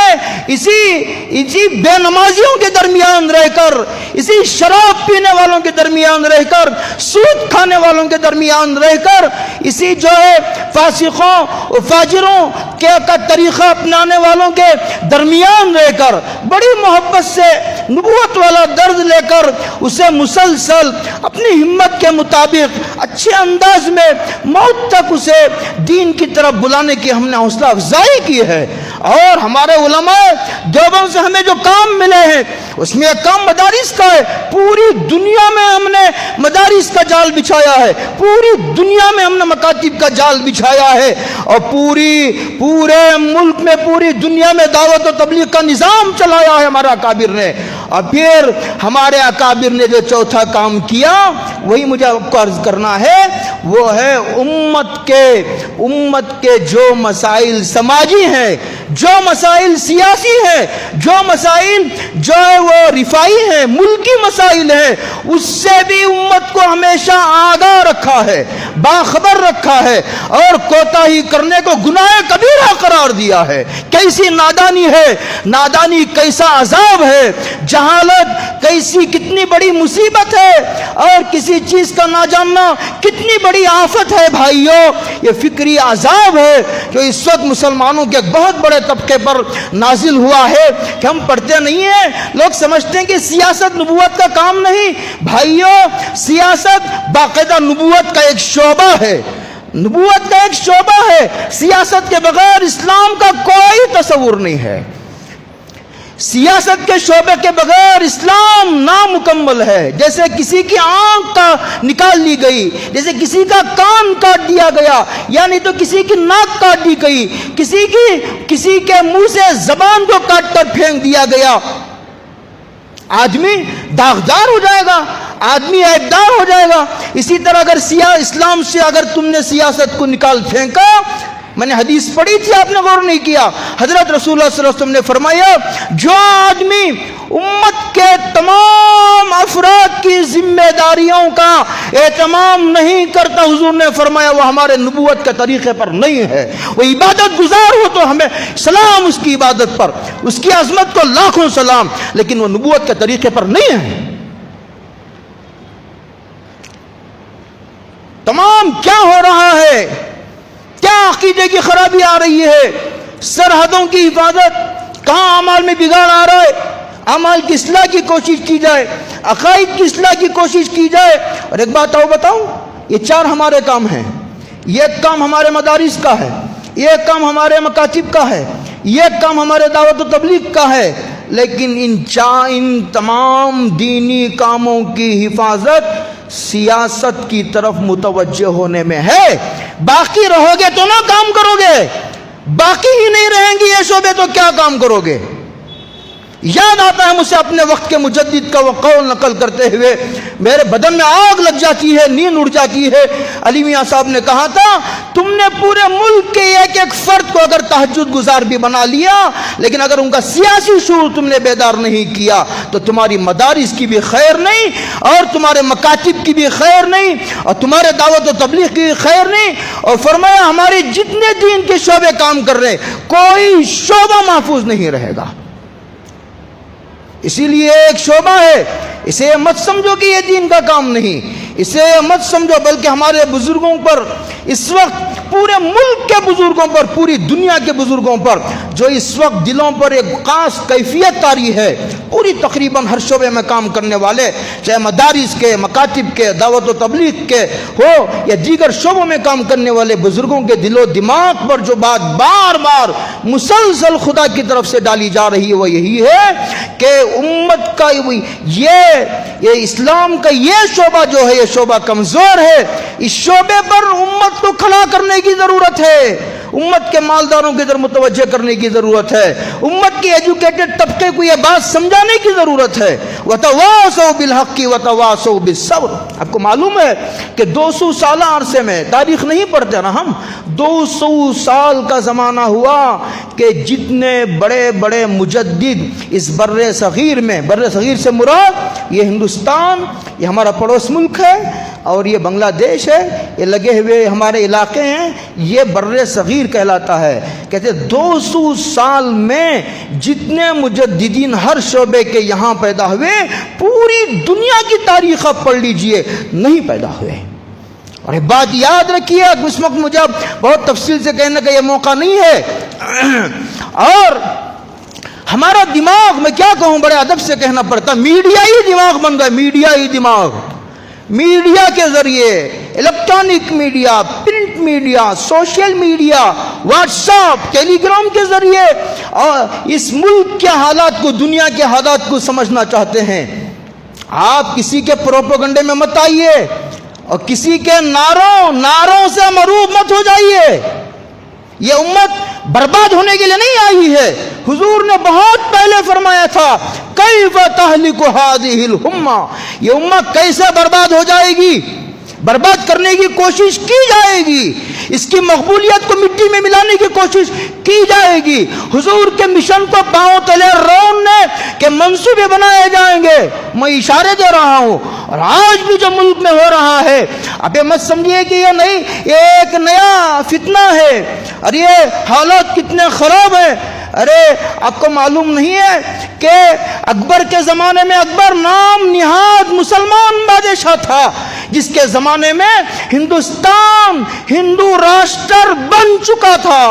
S1: اسی بے نمازیوں کے درمیان رہ کر، اسی شراب پینے والوں کے درمیان رہ کر، سود کھانے والوں کے درمیان رہ کر، اسی جو ہے فاسقوں و فاجروں کا طریقہ اپنانے والوں کے درمیان رہ کر، بڑی محبت سے نبوت والا درد لے کر اسے مسلسل اپنی ہمت کے مطابق اچھے انداز میں موت تک اسے دین کی طرف بلانے کی ہم نے حوصلہ افزائی کی ہے. اور ہمارے علماء دیوبند سے ہمیں جو کام ملے ہیں اس میں ایک کام مدارس کا ہے. پوری دنیا میں ہم نے مدارس کا جال بچھایا ہے، پوری دنیا میں ہم نے مکاتب کا جال بچھایا ہے، اور پورے ملک میں، پوری دنیا میں دعوت و تبلیغ کا نظام چلایا ہے ہمارے اکابر نے. اور پھر ہمارے اکابر نے جو چوتھا کام کیا وہی مجھے آپ کو عرض کرنا ہے، وہ ہے امت کے جو مسائل سماجی ہیں، جو مسائل سیاسی ہیں، جو مسائل جو ہے وہ رفائی ہیں، ملکی مسائل ہیں، اس سے بھی امت کو ہمیشہ آگاہ رکھا ہے، باخبر رکھا ہے، اور کوتاہی کرنے کو گناہ کبیرہ قرار دیا ہے۔ کیسی نادانی ہے، نادانی کیسا عذاب ہے، جہالت کیسی کتنی بڑی مصیبت ہے، اور کسی چیز کا نہ جاننا کتنی بڑی آفت ہے بھائیوں۔ یہ فکری عذاب ہے جو اس وقت مسلمانوں کے بہت بڑے طبقے پر نازل ہوا ہے کہ ہم پڑھتے نہیں ہیں، لوگ سمجھتے ہیں کہ سیاست نبوت کا کام نہیں۔ بھائیوں، سیاست باقاعدہ نبوت کا ایک شعبہ ہے، نبوت کا ایک شعبہ ہے۔ سیاست کے بغیر اسلام کا کوئی تصور نہیں ہے، سیاست کے شعبے کے بغیر اسلام نامکمل ہے۔ جیسے کسی کی آنکھ کا نکال لی گئی، جیسے کسی کا کان کاٹ دیا گیا، یعنی تو کسی کی ناک کاٹ دی گئی، کسی کے منہ سے زبان کو کاٹ کر پھینک دیا گیا، آدمی داغدار ہو جائے گا، آدمی عیبدار ہو جائے گا۔ اسی طرح اگر اسلام سے اگر تم نے سیاست کو نکال پھینکا، میں نے حدیث پڑھی تھی، آپ نے غور نہیں کیا، حضرت رسول اللہ صلی اللہ علیہ وسلم نے فرمایا جو آدمی امت کے تمام افراد کی ذمہ داریوں کا اہتمام نہیں کرتا، حضور نے فرمایا وہ ہمارے نبوت کے طریقے پر نہیں ہے۔ وہ عبادت گزار ہو تو ہمیں سلام اس کی عبادت پر، اس کی عظمت کو لاکھوں سلام، لیکن وہ نبوت کے طریقے پر نہیں ہے۔ تمام کیا ہو رہا ہے، کیا عقیدے کی خرابی آ رہی ہے، سرحدوں کی حفاظت، کہاں اعمال میں بگاڑ آ رہا ہے، اعمال کی اصلاح کی کوشش کی جائے، عقائد کی اصلاح کی کوشش کی جائے۔ اور ایک بات بتاؤں، یہ چار ہمارے کام ہیں، یہ ایک کام ہمارے مدارس کا ہے، یہ ایک کام ہمارے مکاتب کا ہے، یہ ایک کام ہمارے دعوت و تبلیغ کا ہے، لیکن ان تمام دینی کاموں کی حفاظت سیاست کی طرف متوجہ ہونے میں ہے۔ باقی رہو گے تو نہ کام کرو گے، باقی ہی نہیں رہیں گے یہ شعبے تو کیا کام کرو گے۔ یاد آتا ہے مجھے اپنے وقت کے مجدد کا وہ قول نقل کرتے ہوئے میرے بدن میں آگ لگ جاتی ہے، نیند اڑ جاتی ہے۔ علی میاں صاحب نے کہا تھا تم نے پورے ملک کے ایک ایک فرد کو اگر تہجد گزار بھی بنا لیا، لیکن اگر ان کا سیاسی شعور تم نے بیدار نہیں کیا تو تمہاری مدارس کی بھی خیر نہیں، اور تمہارے مکاتب کی بھی خیر نہیں، اور تمہارے دعوت و تبلیغ کی بھی خیر نہیں۔ اور فرمایا ہمارے جتنے دین کے شعبے کام کر رہے کوئی شعبہ محفوظ نہیں رہے گا۔ اسی لیے ایک شعبہ ہے، اسے مت سمجھو کہ یہ دین کا کام نہیں، اسے مت سمجھو، بلکہ ہمارے بزرگوں پر اس وقت، پورے ملک کے بزرگوں پر، پوری دنیا کے بزرگوں پر جو اس وقت دلوں پر ایک خاص کیفیت طاری ہے، پوری تقریباً ہر شعبے میں کام کرنے والے، چاہے مدارس کے، مکاتب کے، دعوت و تبلیغ کے ہو یا دیگر شعبوں میں کام کرنے والے بزرگوں کے دل و دماغ پر جو بات بار بار مسلسل خدا کی طرف سے ڈالی جا رہی ہے وہ یہی ہے کہ امت کا یہ اسلام کا یہ شعبہ جو ہے، یہ شعبہ کمزور ہے، اس شعبے پر امت کو کھڑا کرنے کی ضرورت ہے، امت کے مالداروں کی طرف متوجہ کرنے کی ضرورت ہے، امت کے ایجوکیٹڈ طبقے کو یہ بات سمجھانے کی ضرورت ہے۔ وَتَوَاصَوْا بِالْحَقِّ وَتَوَاصَوْا بِالصَّبْرِ۔ آپ کو معلوم ہے کہ 200 سالہ عرصے میں، تاریخ نہیں پڑھتے نا ہم، 200 سال کا زمانہ ہوا کہ جتنے بڑے بڑے مجدد اس بر صغیر میں، بر صغیر سے مراد یہ ہندوستان، یہ ہمارا پڑوس ملک ہے، اور یہ بنگلہ دیش ہے، یہ لگے ہوئے ہمارے علاقے ہیں، یہ بر صغیر کہلاتا ہے۔ کہتے 200 سال میں جتنے مجددین ہر شعبے کے یہاں پیدا ہوئے، پوری دنیا کی تاریخ آپ پڑھ لیجئے، نہیں پیدا ہوئے۔ اور ایک بات یاد رکھیے، اس وقت مجھے بہت تفصیل سے کہنے کا یہ موقع نہیں ہے، اور ہمارا دماغ، میں کیا کہوں، بڑے ادب سے کہنا پڑتا، میڈیا ہی دماغ بن گیا، میڈیا ہی دماغ۔ میڈیا کے ذریعے، electronic media, print media, social media, WhatsApp, Telegram کے ذریعے اور اس ملک کے حالات کو، دنیا کے حالات کو سمجھنا چاہتے ہیں۔ آپ کسی کے پروپیگنڈے میں مت آئیے، اور کسی کے نعروں سے مروب مت ہو جائیے۔ یہ امت برباد ہونے کے لیے نہیں آئی ہے۔ حضور نے بہت پہلے فرمایا تھا کیف تہلک ہذہ الامہ، یہ امت کیسے برباد ہو جائے گی، برباد کرنے کی کوشش کی جائے گی، اس کی مقبولیت کو مٹی میں ملانے کی کوشش کی جائے گی. حضور کے مشن کو پاؤں تلے روننے کے منصوبے بنائے جائیں گے. میں اشارے دے رہا ہوں. اور آج بھی جو ملک میں ہو رہا ہے، اب یہ مت سمجھیے کہ یہ نہیں، یہ ایک نیا فتنہ ہے اور یہ حالات کتنے خراب ہیں. ارے آپ کو معلوم نہیں ہے کہ اکبر کے زمانے میں اکبر نام نہاد مسلمان بادشاہ تھا، جس کے زمانے میں ہندوستان ہندو راشٹر بن چکا تھا.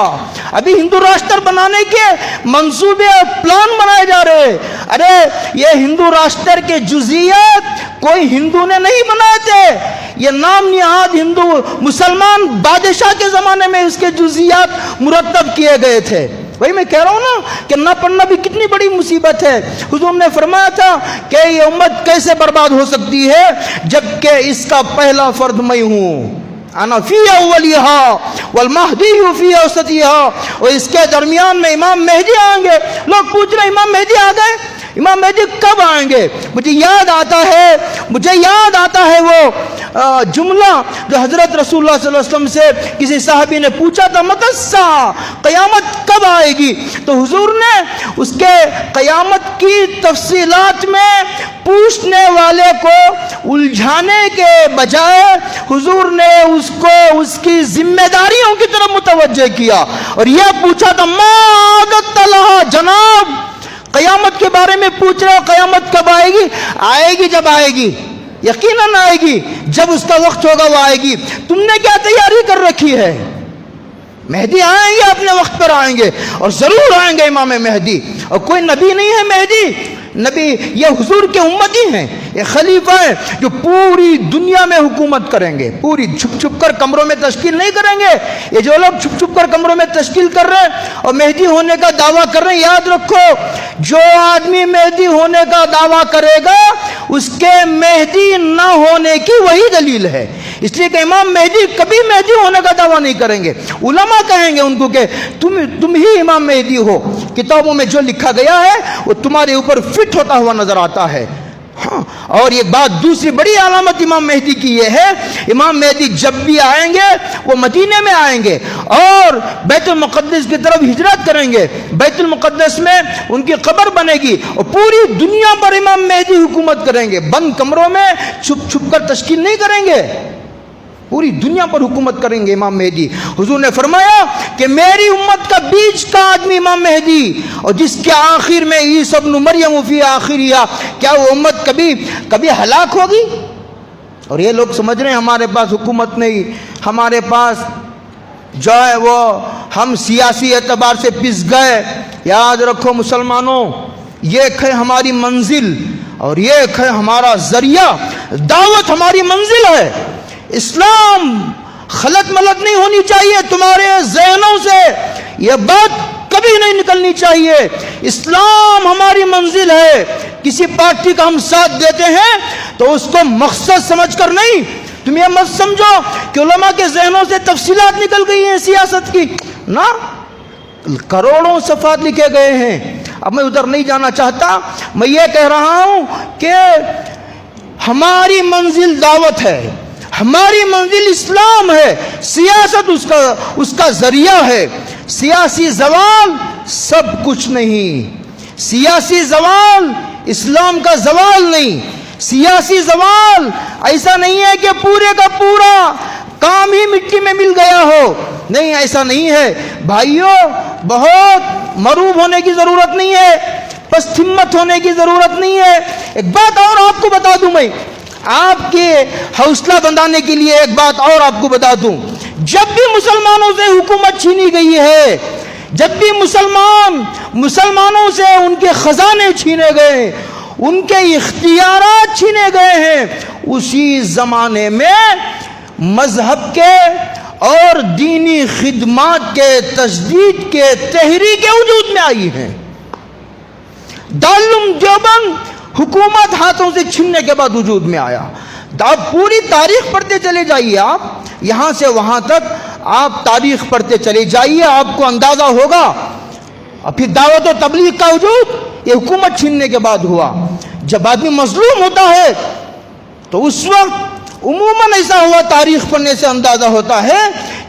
S1: ابھی ہندو راشٹر بنانے کے منصوبے اور پلان بنائے جا رہے. ارے یہ ہندو راشٹر کے جزئیات کوئی ہندو نے نہیں بنائے تھے، یہ نام نہاد ہندو مسلمان بادشاہ کے زمانے میں اس کے جزئیات مرتب کیے گئے تھے. وہی میں کہہ رہا ہوں نا کہ نہ پڑھنا بھی کتنی بڑی مصیبت ہے. حضور نے فرمایا تھا کہ یہ امت کیسے برباد ہو سکتی ہے جبکہ اس کا پہلا فرد میں ہوں. انا فی اولیہا والمہدی فی اوسطیہا. اور اس کے درمیان میں امام مہدی آئیں گے. لوگ پوچھ رہے امام مہدی آ گئے، امام مہدی کب آئیں گے؟ مجھے یاد آتا ہے وہ جملہ جو حضرت رسول اللہ صلی اللہ علیہ وسلم سے کسی صحابی نے پوچھا تھا، متسا قیامت کب آئے گی؟ تو حضور نے اس کے قیامت کی تفصیلات میں پوچھنے والے کو الجھانے کے بجائے حضور نے اس کو اس کی ذمہ داریوں کی طرف متوجہ کیا اور یہ پوچھا تھا، ما عادت لہا، جناب قیامت کے بارے میں پوچھ رہے ہو، قیامت کب آئے گی؟ آئے گی جب آئے گی، یقیناً آئے گی، جب اس کا وقت ہوگا وہ آئے گی. تم نے کیا تیاری کر رکھی ہے؟ مہدی آئیں گے، اپنے وقت پر آئیں گے اور ضرور آئیں گے امام مہدی. اور کوئی نبی نہیں ہے مہدی، نبی یہ حضور کے امتی ہیں، یہ خلیفہ ہیں جو پوری دنیا میں حکومت کریں گے. پوری چھپ چھپ کر کمروں میں تشکیل نہیں کریں گے. یہ جو لوگ چھپ چھپ کر کمروں میں تشکیل کر رہے ہیں اور مہدی ہونے کا دعویٰ کر رہے ہیں، یاد رکھو جو آدمی مہدی ہونے کا دعویٰ کرے گا اس کے مہدی نہ ہونے کی وہی دلیل ہے. اس لیے کہ امام مہدی کبھی مہدی ہونے کا دعویٰ نہیں کریں گے. علماء کہیں گے ان کو کہ تم ہی امام مہدی ہو، کتابوں میں جو لکھا گیا ہے وہ تمہارے اوپر فٹ ہوتا ہوا نظر آتا ہے. ہاں، اور یہ بات دوسری بڑی علامت امام مہدی کی یہ ہے، امام مہدی جب بھی آئیں گے وہ مدینے میں آئیں گے اور بیت المقدس کی طرف ہجرت کریں گے. بیت المقدس میں ان کی قبر بنے گی اور پوری دنیا پر امام مہدی حکومت کریں گے. بند کمروں میں چھپ چھپ کر تشکیل نہیں کریں گے، پوری دنیا پر حکومت کریں گے امام مہدی. حضور نے فرمایا کہ میری امت کا بیچ کا آدمی امام مہدی، اور جس کے آخر میں عیسی ابن مریم فی آخریہ، کیا وہ امت کبھی ہلاک ہوگی؟ اور یہ لوگ سمجھ رہے ہیں ہمارے پاس حکومت نہیں، ہمارے پاس جو ہے وہ ہم سیاسی اعتبار سے پس گئے. یاد رکھو مسلمانوں، یہ ہے ہماری منزل اور یہ ہے ہمارا ذریعہ. دعوت ہماری منزل ہے. اسلام خلط ملط نہیں ہونی چاہیے تمہارے ذہنوں سے، یہ بات کبھی نہیں نکلنی چاہیے. اسلام ہماری منزل ہے. کسی پارٹی کا ہم ساتھ دیتے ہیں تو اس کو مقصد سمجھ کر نہیں. تم یہ مت سمجھو کہ علماء کے ذہنوں سے تفصیلات نکل گئی ہیں سیاست کی، نہ کروڑوں صفحات لکھے گئے ہیں. اب میں ادھر نہیں جانا چاہتا. میں یہ کہہ رہا ہوں کہ ہماری منزل دعوت ہے، ہماری منزل اسلام ہے. سیاست اس کا ذریعہ ہے. سیاسی زوال سب کچھ نہیں. سیاسی زوال اسلام کا زوال نہیں. سیاسی زوال ایسا نہیں ہے کہ پورے کا پورا کام ہی مٹی میں مل گیا ہو. نہیں، ایسا نہیں ہے بھائیوں. بہت مروب ہونے کی ضرورت نہیں ہے، پست ہمت ہونے کی ضرورت نہیں ہے. ایک بات اور آپ کو بتا دوں، میں آپ کے حوصلہ بندھانے کے لیے ایک بات اور آپ کو بتا دوں. جب بھی مسلمانوں سے حکومت چھینی گئی ہے، جب بھی مسلمانوں سے ان کے خزانے چھینے گئے، ان کے اختیارات چھینے گئے ہیں، اسی زمانے میں مذہب کے اور دینی خدمات کے تجدید کے تحریک وجود میں آئی ہیں. دارالعلوم دیوبند حکومت ہاتھوں سے چھیننے کے بعد وجود میں آیا. آپ پوری تاریخ پڑھتے چلے جائیے، آپ یہاں سے وہاں تک آپ تاریخ پڑھتے چلے جائیے، آپ کو اندازہ ہوگا. اور پھر دعوت و تبلیغ کا وجود یہ حکومت چھیننے کے بعد ہوا. جب آدمی مظلوم ہوتا ہے تو اس وقت عموماً ایسا ہوا، تاریخ پڑھنے سے اندازہ ہوتا ہے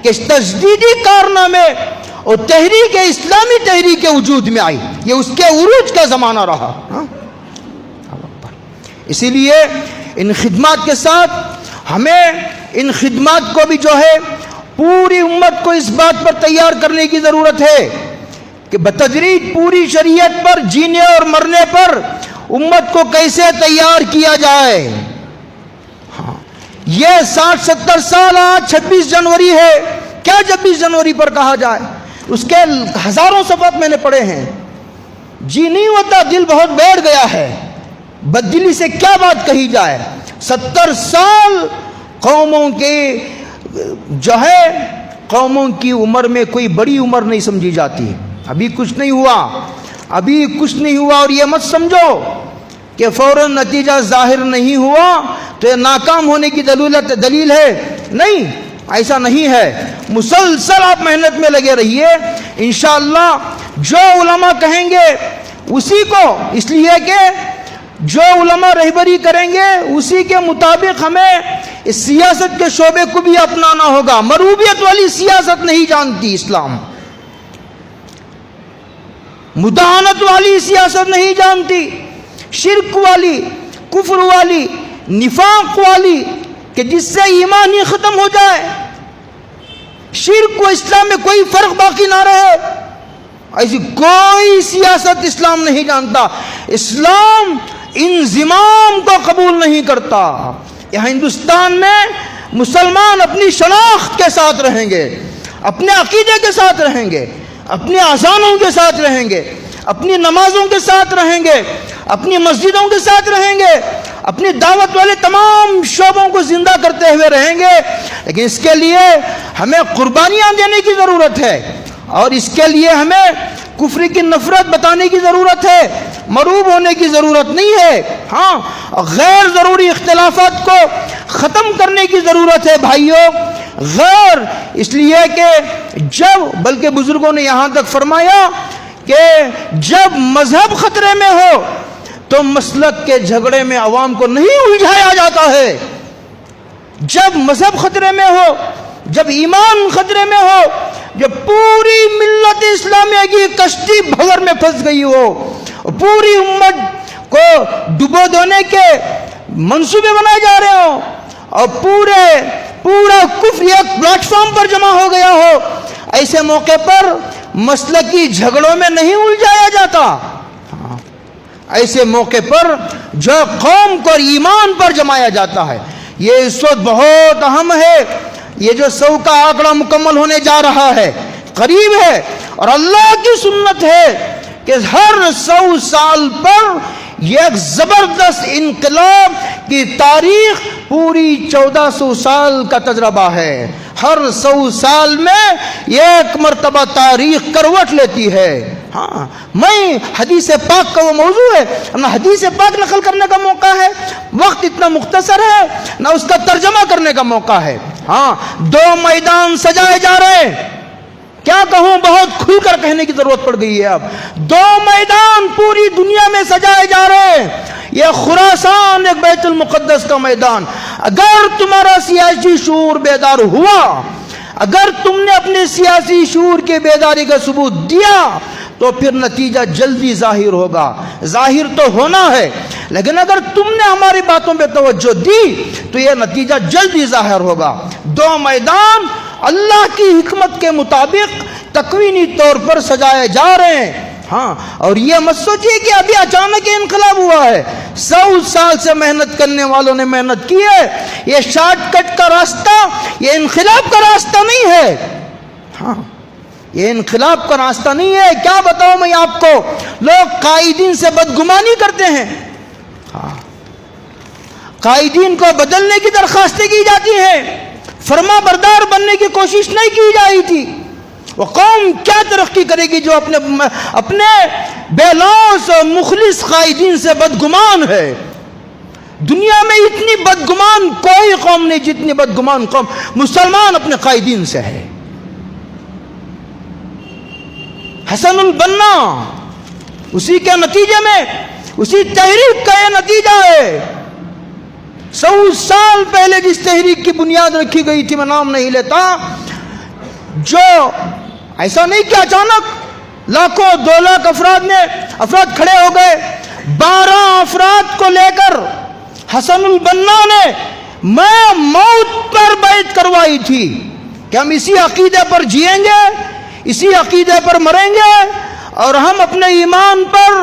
S1: کہ اس تجدیدی کارنامے اور تحریک اسلامی تحریک وجود میں آئی، یہ اس کے عروج کا زمانہ رہا۔ اسی لیے ان خدمات کے ساتھ ہمیں ان خدمات کو بھی جو ہے پوری امت کو اس بات پر تیار کرنے کی ضرورت ہے کہ بتدریج پوری شریعت پر جینے اور مرنے پر امت کو کیسے تیار کیا جائے۔ یہ 60-70 سال آج 26 جنوری ہے، کیا 26 جنوری پر کہا جائے؟ اس کے ہزاروں صفحات میں نے پڑھے ہیں، جی نہیں ہوتا، دل بہت بیٹھ گیا ہے، بددلی سے کیا بات کہی جائے۔ 70 سال قوموں کے جو ہے قوموں کی عمر میں کوئی بڑی عمر نہیں سمجھی جاتی، ابھی کچھ نہیں ہوا، ابھی کچھ نہیں ہوا، اور یہ مت سمجھو کہ فوراً نتیجہ ظاہر نہیں ہوا تو یہ ناکام ہونے کی دلیل ہے، نہیں، ایسا نہیں ہے۔ مسلسل آپ محنت میں لگے رہیے، انشاءاللہ جو علماء کہیں گے اسی کو، اس لیے کہ جو علماء رہبری کریں گے اسی کے مطابق ہمیں اس سیاست کے شعبے کو بھی اپنانا ہوگا۔ مروبیت والی سیاست نہیں جانتی اسلام، مداہنت والی سیاست نہیں جانتی، شرک والی، کفر والی، نفاق والی، کہ جس سے ایمان ہی ختم ہو جائے، شرک و اسلام میں کوئی فرق باقی نہ رہے، ایسی کوئی سیاست اسلام نہیں جانتا۔ اسلام انضمام کو قبول نہیں کرتا۔ یہاں ہندوستان میں مسلمان اپنی شناخت کے ساتھ رہیں گے، اپنے عقیدے کے ساتھ رہیں گے، اپنی اذانوں کے ساتھ رہیں گے، اپنی نمازوں کے ساتھ رہیں گے، اپنی مسجدوں کے ساتھ رہیں گے، اپنی دعوت والے تمام شعبوں کو زندہ کرتے ہوئے رہیں گے، لیکن اس کے لیے ہمیں قربانیاں دینے کی ضرورت ہے، اور اس کے لیے ہمیں کفر کی نفرت بتانے کی ضرورت ہے، مروب ہونے کی ضرورت نہیں ہے۔ ہاں، غیر ضروری اختلافات کو ختم کرنے کی ضرورت ہے بھائیوں، غیر اس لیے کہ بلکہ بزرگوں نے یہاں تک فرمایا کہ جب مذہب خطرے میں ہو تو مسلک کے جھگڑے میں عوام کو نہیں الجھایا جاتا ہے، جب مذہب خطرے میں ہو، جب ایمان خطرے میں ہو، جب پوری ملت اسلامیہ کی کشتی بھور میں پھنس گئی ہو، پوری امت کو ڈبو دینے کے منصوبے بنائے جا رہے ہوں، اور پورا کفر ایک پلیٹ فارم پر جمع ہو گیا ہو، ایسے موقع پر مسلکی جھگڑوں میں نہیں الجھایا جاتا، ایسے موقع پر جو قوم کو ایمان پر جمایا جاتا ہے۔ یہ اس وقت بہت اہم ہے، یہ جو 100 کا آنکڑا مکمل ہونے جا رہا ہے، قریب ہے، اور اللہ کی سنت ہے کہ ہر 100 سال پر یہ ایک زبردست انقلاب کی تاریخ پوری 1400 سال کا تجربہ ہے، ہر 100 سال میں ایک مرتبہ تاریخ کروٹ لیتی ہے۔ ہاں، میں حدیث پاک کا وہ موضوع ہے، نہ حدیث پاک نقل کرنے کا موقع ہے، وقت اتنا مختصر ہے، نہ اس کا ترجمہ کرنے کا موقع ہے۔ ہاں، 2 میدان سجائے جا رہے ہیں، کیا کہوں، بہت کھل کر کہنے کی ضرورت پڑ گئی ہے اب۔ 2 میدان پوری دنیا میں سجائے جا رہے ہیں، یہ خراسان ایک بیت المقدس کا میدان۔ اگر تمہارا سیاسی شعور بیدار ہوا، اگر تم نے اپنے سیاسی شعور کے بیداری کا ثبوت دیا تو پھر نتیجہ جلدی ظاہر ہوگا، ظاہر تو ہونا ہے، لیکن اگر تم نے ہماری باتوں پہ توجہ دی تو یہ نتیجہ جلدی ظاہر ہوگا۔ 2 میدان اللہ کی حکمت کے مطابق تکوینی طور پر سجائے جا رہے ہیں۔ ہاں، اور یہ مت سوچیے کہ ابھی اچانک انقلاب ہوا ہے، 100 سال سے محنت کرنے والوں نے محنت کی ہے، یہ شارٹ کٹ کا راستہ، یہ انقلاب کا راستہ نہیں ہے۔ ہاں، یہ انقلاب کا راستہ نہیں ہے۔ کیا بتاؤں میں آپ کو، لوگ قائدین سے بدگمانی کرتے ہیں، قائدین کو بدلنے کی درخواستیں کی جاتی ہیں، فرما بردار بننے کی کوشش نہیں کی جائی تھی۔ وہ قوم کیا ترقی کرے گی جو اپنے بے لوث اور مخلص قائدین سے بدگمان ہے؟ دنیا میں اتنی بدگمان کوئی قوم نہیں جتنی بدگمان قوم مسلمان اپنے قائدین سے ہے۔ حسن البنا اسی کے نتیجے میں، اسی تحریک کا یہ نتیجہ ہے۔ 100 سال پہلے جس تحریک کی بنیاد رکھی گئی تھی، میں نام نہیں لیتا، جو ایسا نہیں کہ اچانک لاکھوں 2 لاکھ افراد کھڑے ہو گئے. 12 افراد کو لے کر حسن البنا نے میں موت پر بیعت کروائی تھی کہ ہم اسی عقیدے پر جئیں گے, اسی عقیدے پر مریں گے, اور ہم اپنے ایمان پر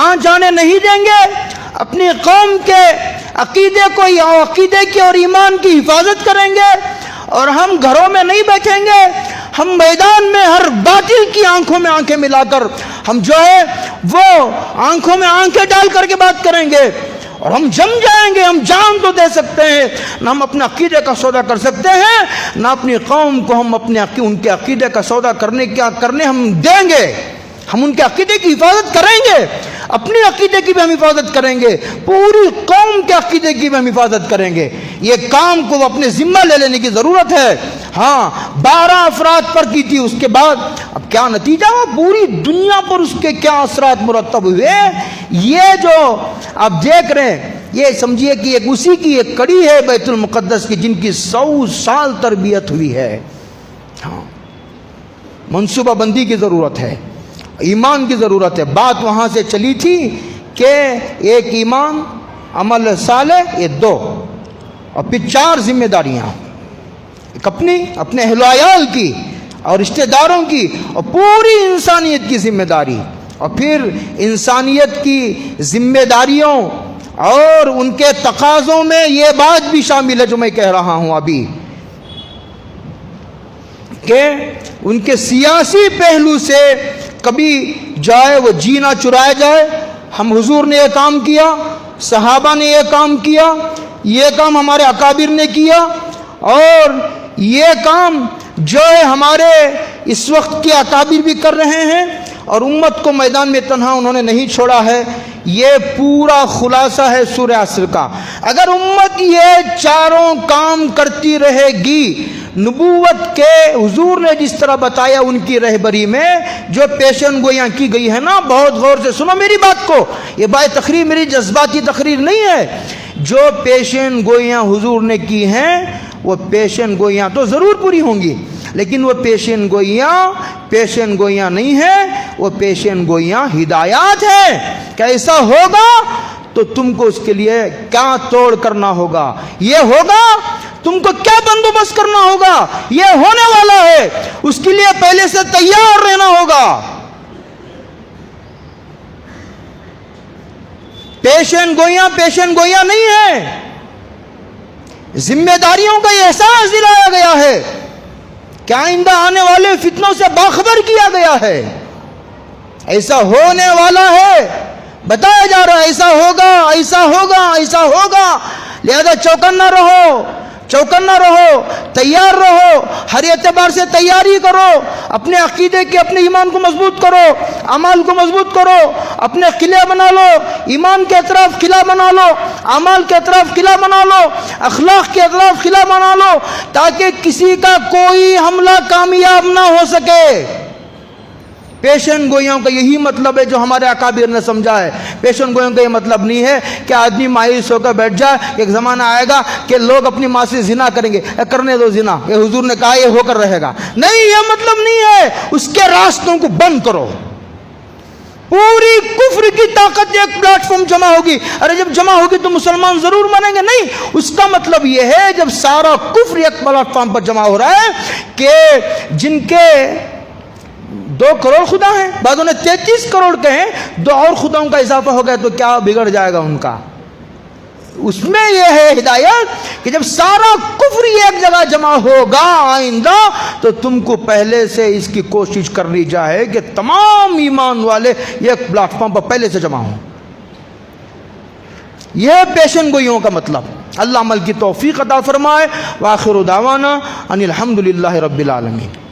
S1: آنچ جانے نہیں دیں گے, اپنی قوم کے عقیدے کی اور ایمان کی حفاظت کریں گے, اور ہم گھروں میں نہیں بیٹھیں گے, ہم میدان میں ہر باطل کی آنکھوں میں آنکھیں ملا کر ہم جو ہے وہ آنکھوں میں آنکھیں ڈال کر کے بات کریں گے, اور ہم جم جائیں گے. ہم جان تو دے سکتے ہیں, نہ ہم اپنے عقیدے کا سودا کر سکتے ہیں, نہ اپنی قوم کو ہم ان کے عقیدے کا سودا کرنے ہم دیں گے. ہم ان کے عقیدے کی حفاظت کریں گے, اپنے عقیدے کی بھی ہم حفاظت کریں گے, پوری قوم کے عقیدے کی بھی ہم حفاظت کریں گے. یہ کام کو اپنے ذمہ لے لینے کی ضرورت ہے. ہاں 12 افراد پر کی تھی, اس کے بعد اب کیا نتیجہ ہوا, پوری دنیا پر اس کے کیا اثرات مرتب ہوئے, یہ جو آپ دیکھ رہے ہیں یہ سمجھیے کہ ایک اسی کی ایک کڑی ہے بیت المقدس کی, جن کی 100 سال تربیت ہوئی ہے. ہاں منصوبہ بندی کی ضرورت ہے, ایمان کی ضرورت ہے. بات وہاں سے چلی تھی کہ ایک ایمان, عمل صالح, یہ 2, اور پھر 4 ذمہ داریاں, ایک اپنے اہل و عیال کی اور رشتہ داروں کی اور پوری انسانیت کی ذمہ داری, اور پھر انسانیت کی ذمہ داریوں اور ان کے تقاضوں میں یہ بات بھی شامل ہے جو میں کہہ رہا ہوں ابھی, کہ ان کے سیاسی پہلو سے کبھی جائے وہ جینا چرایا جائے. ہم حضور نے یہ کام کیا, صحابہ نے یہ کام کیا, یہ کام ہمارے اکابر نے کیا, اور یہ کام جو ہے ہمارے اس وقت کے اکابر بھی کر رہے ہیں, اور امت کو میدان میں تنہا انہوں نے نہیں چھوڑا ہے. یہ پورا خلاصہ ہے سورہ عصر کا. اگر امت یہ چاروں کام کرتی رہے گی, نبوت کے حضور نے جس طرح بتایا ان کی رہبری میں جو پیشن گویاں کی گئی ہے نا, بہت غور سے سنو میری بات کو, یہ بات تقریر میری جذباتی تقریر نہیں ہے. جو پیشن گویاں حضور نے کی ہیں وہ پیشن گویاں تو ضرور پوری ہوں گی, لیکن وہ پیشن گویاں نہیں ہیں, وہ پیشن گویاں ہدایات ہیں. کیا ایسا ہوگا تو تم کو اس کے لیے کیا توڑ کرنا ہوگا, یہ ہوگا تم کو کیا بندوبست کرنا ہوگا, یہ ہونے والا ہے, اس کے لیے پہلے سے تیار رہنا ہوگا. پیشن گویاں نہیں ہے, ذمہ داریوں کا یہ احساس دلایا گیا ہے کہ آئندہ آنے والے فتنوں سے باخبر کیا گیا ہے. ایسا ہونے والا ہے, بتایا جا رہا ہے ایسا ہوگا, ایسا ہوگا, ایسا ہوگا. لہذا چوکنا رہو, تیار رہو, ہر اعتبار سے تیاری کرو, اپنے عقیدے کے اپنے ایمان کو مضبوط کرو, اعمال کو مضبوط کرو, اپنے قلعے بنا لو, ایمان کے اطراف قلعہ بنا لو, اعمال کے اطراف قلعہ بنا لو, اخلاق کے اطراف قلعہ بنا لو, تاکہ کسی کا کوئی حملہ کامیاب نہ ہو سکے. پیشن گوئیوں کا یہی مطلب ہے جو ہمارے اکابر نے سمجھا ہے. پیشن گوئیوں کا یہ مطلب نہیں ہے کہ آدمی مایوس ہو کر بیٹھ جائے, ایک زمانہ آئے گا کہ لوگ اپنی ماں سے زنا کریں گے, کرنے دو زنا, یہ حضور نے کہا یہ ہو کر رہے گا. نہیں, یہ مطلب نہیں ہے. اس کے راستوں کو بند کرو. پوری کفر کی طاقت ایک پلیٹ فارم جمع ہوگی. ارے جب جمع ہوگی تو مسلمان ضرور بنیں گے, نہیں. اس کا مطلب یہ ہے جب سارا کفر ایک پلیٹ فارم پر جمع ہو رہا ہے کہ جن کے 2 کروڑ خدا ہیں, بعضوں نے 33 کروڑ کے ہیں, 2 اور خداؤں کا اضافہ ہو گیا تو کیا بگڑ جائے گا ان کا. اس میں یہ ہے ہدایت کہ جب سارا کفر ایک جگہ جمع ہوگا آئندہ, تو تم کو پہلے سے اس کی کوشش کرنی چاہے کہ تمام ایمان والے ایک پلیٹ فارم پر پہلے سے جمع ہوں. یہ پیشن گوئیوں کا مطلب. اللہ عمل کی توفیق عطا فرمائے. وآخر دعوانا ان الحمدللہ رب العالمین.